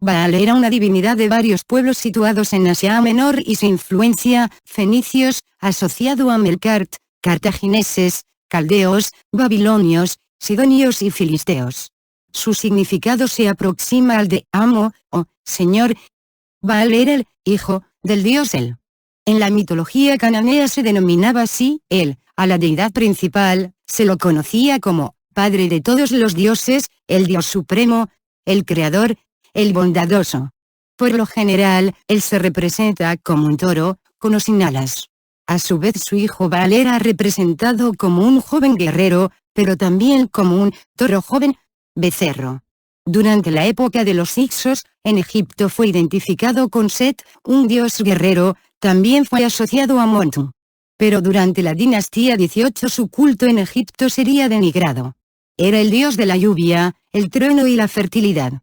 Baal era una divinidad de varios pueblos situados en Asia Menor y su influencia, fenicios, asociado a Melkart, cartagineses, caldeos, babilonios, sidonios y filisteos. Su significado se aproxima al de amo, o señor. Baal era el hijo del dios El. En la mitología cananea se denominaba así El, a la deidad principal, se lo conocía como padre de todos los dioses, el dios supremo, el creador, el bondadoso. Por lo general, él se representa como un toro, con o sin alas. A su vez su hijo Baal era representado como un joven guerrero, pero también como un toro joven, becerro. Durante la época de los Hicsos, en Egipto fue identificado con Set, un dios guerrero, también fue asociado a Montu. Pero durante la dinastía 18 su culto en Egipto sería denigrado. Era el dios de la lluvia, el trueno y la fertilidad.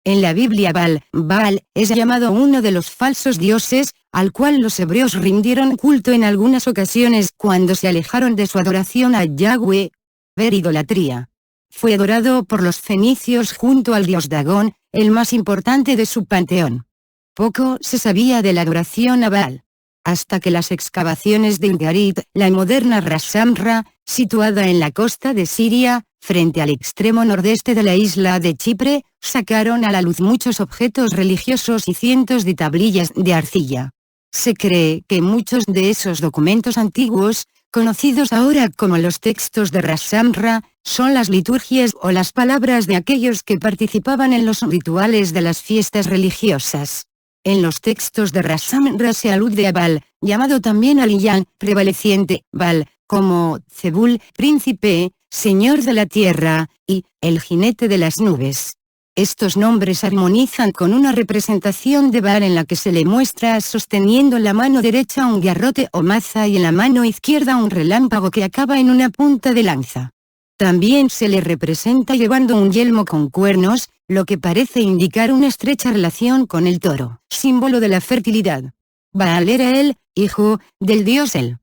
En la Biblia Baal es llamado uno de los falsos dioses, al cual los hebreos rindieron culto en algunas ocasiones cuando se alejaron de su adoración a Yahweh. Ver idolatría. Fue adorado por los fenicios junto al dios Dagón, el más importante de su panteón. Poco se sabía de la adoración a Baal. Hasta que las excavaciones de Ugarit, la moderna Ras Shamra, situada en la costa de Siria, frente al extremo nordeste de la isla de Chipre, sacaron a la luz muchos objetos religiosos y cientos de tablillas de arcilla. Se cree que muchos de esos documentos antiguos, conocidos ahora como los textos de Ras Shamra, son las liturgias o las palabras de aquellos que participaban en los rituales de las fiestas religiosas. En los textos de Ras Shamra se alude a Baal, llamado también Aliyan, prevaleciente, Baal, como Zebul, príncipe, señor de la tierra, y el jinete de las nubes. Estos nombres armonizan con una representación de Baal en la que se le muestra sosteniendo en la mano derecha un garrote o maza y en la mano izquierda un relámpago que acaba en una punta de lanza. También se le representa llevando un yelmo con cuernos, lo que parece indicar una estrecha relación con el toro, símbolo de la fertilidad. Baal era el hijo del dios El.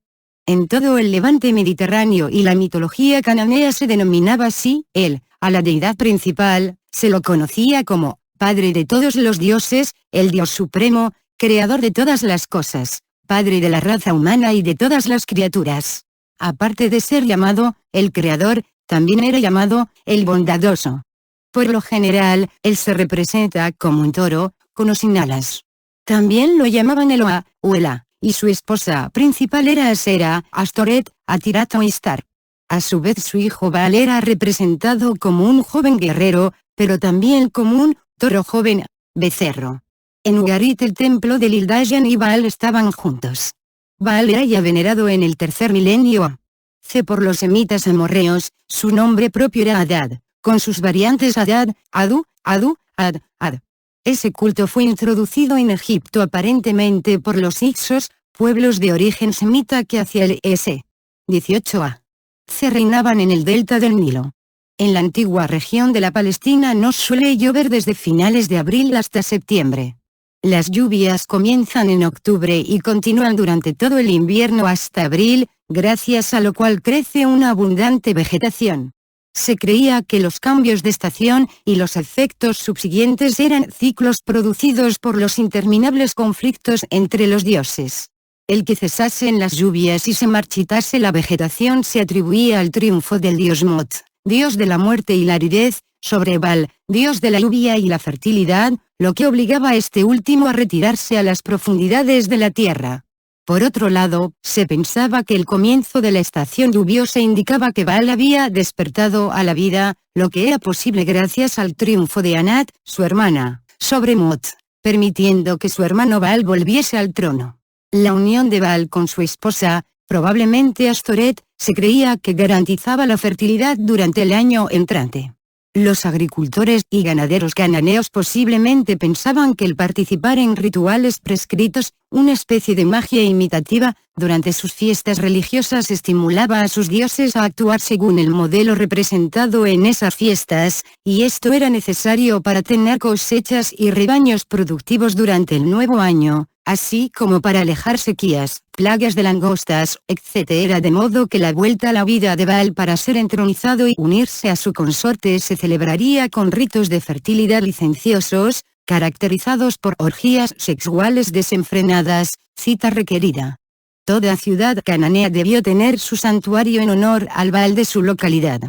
En todo el levante mediterráneo y la mitología cananea se denominaba así, El, a la deidad principal, se lo conocía como padre de todos los dioses, el dios supremo, creador de todas las cosas, padre de la raza humana y de todas las criaturas. Aparte de ser llamado el creador, también era llamado el bondadoso. Por lo general, él se representa como un toro, con o sin alas. También lo llamaban Eloa, o Ela, y su esposa principal era Asera, Astoret, Atirat o Istar. A su vez su hijo Baal era representado como un joven guerrero, pero también como un toro joven, becerro. En Ugarit el templo de Lildayan y Baal estaban juntos. Baal era ya venerado en el tercer milenio a.C. por los semitas amorreos, su nombre propio era Adad, con sus variantes Adad, Adu, Adu, Ad, Ad. Ese culto fue introducido en Egipto aparentemente por los Hicsos, pueblos de origen semita que hacia el S. 18 a.C. reinaban en el delta del Nilo. En la antigua región de la Palestina no suele llover desde finales de abril hasta septiembre. Las lluvias comienzan en octubre y continúan durante todo el invierno hasta abril, gracias a lo cual crece una abundante vegetación. Se creía que los cambios de estación y los efectos subsiguientes eran ciclos producidos por los interminables conflictos entre los dioses. El que cesasen las lluvias y se marchitase la vegetación se atribuía al triunfo del dios Mot, dios de la muerte y la aridez, sobre Baal, dios de la lluvia y la fertilidad, lo que obligaba a este último a retirarse a las profundidades de la tierra. Por otro lado, se pensaba que el comienzo de la estación lluviosa indicaba que Baal había despertado a la vida, lo que era posible gracias al triunfo de Anat, su hermana, sobre Mot, permitiendo que su hermano Baal volviese al trono. La unión de Baal con su esposa, probablemente Astoret, se creía que garantizaba la fertilidad durante el año entrante. Los agricultores y ganaderos cananeos posiblemente pensaban que el participar en rituales prescritos, una especie de magia imitativa, durante sus fiestas religiosas estimulaba a sus dioses a actuar según el modelo representado en esas fiestas, y esto era necesario para tener cosechas y rebaños productivos durante el nuevo año, así como para alejar sequías, plagas de langostas, etc. De modo que la vuelta a la vida de Baal para ser entronizado y unirse a su consorte se celebraría con ritos de fertilidad licenciosos, caracterizados por orgías sexuales desenfrenadas, cita requerida. Toda ciudad cananea debió tener su santuario en honor al Baal de su localidad.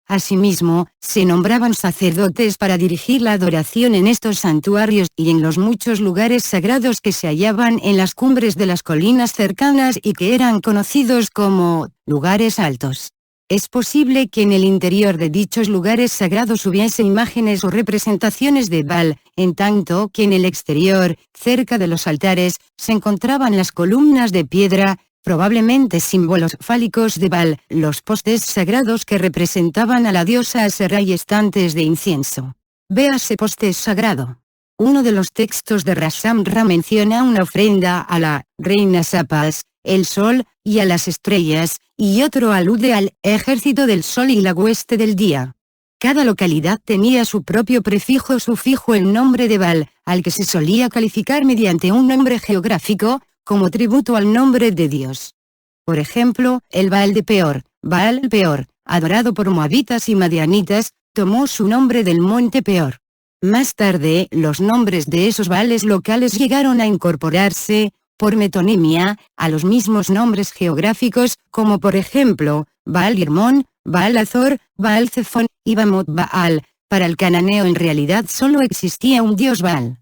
Asimismo, se nombraban sacerdotes para dirigir la adoración en estos santuarios y en los muchos lugares sagrados que se hallaban en las cumbres de las colinas cercanas y que eran conocidos como lugares altos. Es posible que en el interior de dichos lugares sagrados hubiese imágenes o representaciones de Baal, en tanto que en el exterior, cerca de los altares, se encontraban las columnas de piedra, probablemente símbolos fálicos de Baal, los postes sagrados que representaban a la diosa Aserra y estantes de incienso. Véase poste sagrado. Uno de los textos de Rasamra menciona una ofrenda a la reina Sapas, el sol, y a las estrellas, y otro alude al ejército del sol y la hueste del día. Cada localidad tenía su propio prefijo o sufijo en nombre de Baal, al que se solía calificar mediante un nombre geográfico, como tributo al nombre de Dios. Por ejemplo, el Baal de Peor, Baal Peor, adorado por moabitas y madianitas, tomó su nombre del monte Peor. Más tarde, los nombres de esos Baales locales llegaron a incorporarse, por metonimia, a los mismos nombres geográficos, como por ejemplo, Baal Hermón, Baal Azor, Baal Zephón, y Bamot Baal. Para el cananeo en realidad solo existía un dios Baal.